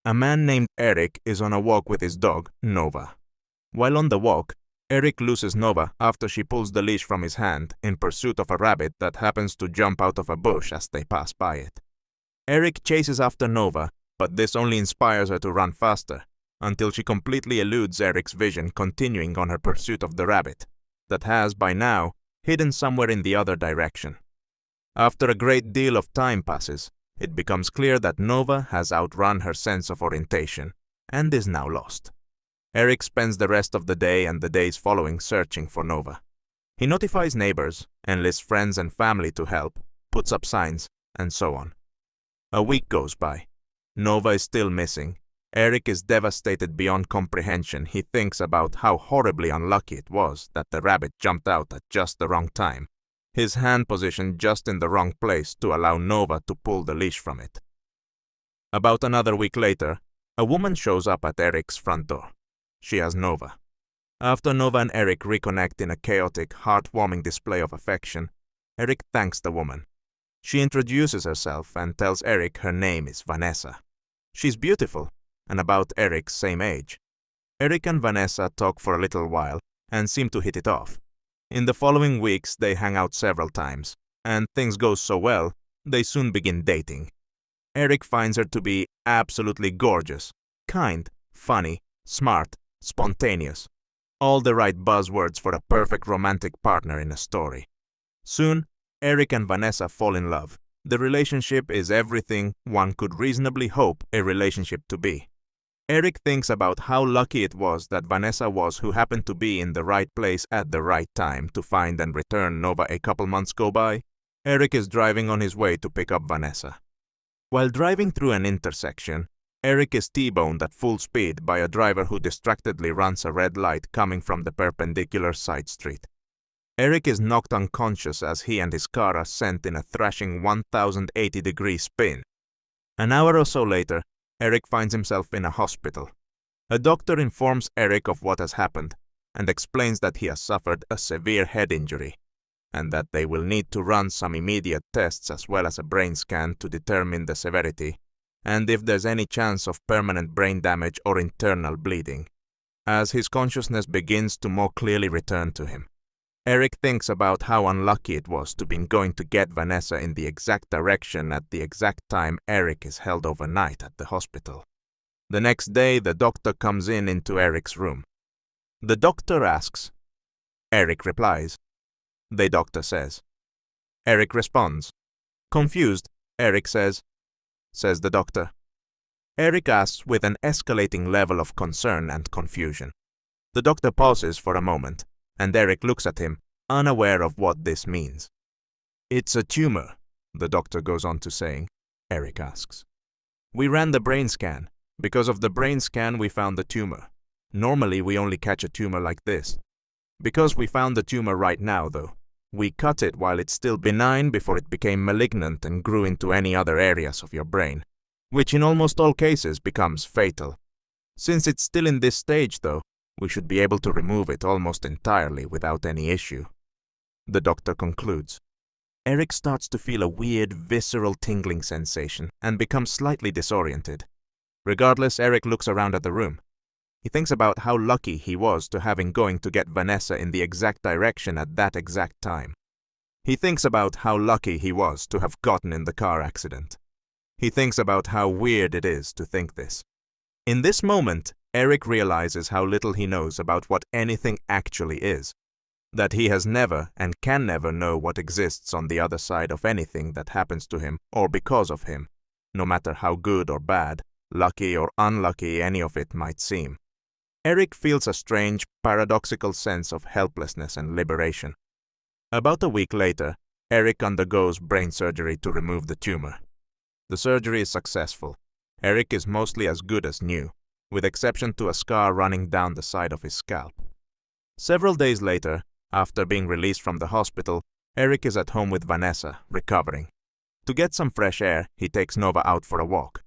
A man named Eric is on a walk with his dog, Nova. While on the walk, Eric loses Nova after she pulls the leash from his hand in pursuit of a rabbit that happens to jump out of a bush as they pass by it. Eric chases after Nova, but this only inspires her to run faster, until she completely eludes Eric's vision, continuing on her pursuit of the rabbit, that has, by now, hidden somewhere in the other direction. After a great deal of time passes, it becomes clear that Nova has outrun her sense of orientation, and is now lost. Eric spends the rest of the day and the days following searching for Nova. He notifies neighbors, enlists friends and family to help, puts up signs, and so on. A week goes by. Nova is still missing. Eric is devastated beyond comprehension. He thinks about how horribly unlucky it was that the rabbit jumped out at just the wrong time, his hand positioned just in the wrong place to allow Nova to pull the leash from it. About another week later, a woman shows up at Eric's front door. She has Nova. After Nova and Eric reconnect in a chaotic, heartwarming display of affection, Eric thanks the woman. She introduces herself and tells Eric her name is Vanessa. She's beautiful, and about Eric's same age. Eric and Vanessa talk for a little while and seem to hit it off. In the following weeks, they hang out several times, and things go so well, they soon begin dating. Eric finds her to be absolutely gorgeous, kind, funny, smart, spontaneous. All the right buzzwords for a perfect romantic partner in a story. Soon, Eric and Vanessa fall in love. The relationship is everything one could reasonably hope a relationship to be. Eric thinks about how lucky it was that Vanessa was who happened to be in the right place at the right time to find and return Nova. A couple months go by. Eric is driving on his way to pick up Vanessa. While driving through an intersection, Eric is T-boned at full speed by a driver who distractedly runs a red light coming from the perpendicular side street. Eric is knocked unconscious as he and his car are sent in a thrashing 1080-degree spin. An hour or so later, Eric finds himself in a hospital. A doctor informs Eric of what has happened and explains that he has suffered a severe head injury and that they will need to run some immediate tests as well as a brain scan to determine the severity and if there's any chance of permanent brain damage or internal bleeding, as his consciousness begins to more clearly return to him. Eric thinks about how unlucky it was to be going to get Vanessa in the exact direction at the exact time Eric is held overnight at the hospital. The next day, the doctor comes into Eric's room. The doctor asks. Eric replies. The doctor says. Eric responds. Confused, Eric says the doctor. Eric asks with an escalating level of concern and confusion. The doctor pauses for a moment, and Eric looks at him, unaware of what this means. It's a tumor, the doctor goes on to saying. Eric asks. We ran the brain scan. Because of the brain scan, we found the tumor. Normally, we only catch a tumor like this. Because we found the tumor right now, though, we cut it while it's still benign before it became malignant and grew into any other areas of your brain, which in almost all cases becomes fatal. Since it's still in this stage, though, we should be able to remove it almost entirely without any issue. The doctor concludes. Eric starts to feel a weird, visceral tingling sensation and becomes slightly disoriented. Regardless, Eric looks around at the room. He thinks about how lucky he was to having going to get Vanessa in the exact direction at that exact time. He thinks about how lucky he was to have gotten in the car accident. He thinks about how weird it is to think this. In this moment, Eric realizes how little he knows about what anything actually is. That he has never and can never know what exists on the other side of anything that happens to him or because of him, no matter how good or bad, lucky or unlucky any of it might seem. Eric feels a strange, paradoxical sense of helplessness and liberation. About a week later, Eric undergoes brain surgery to remove the tumor. The surgery is successful. Eric is mostly as good as new, with exception to a scar running down the side of his scalp. Several days later, after being released from the hospital, Eric is at home with Vanessa, recovering. To get some fresh air, he takes Nova out for a walk.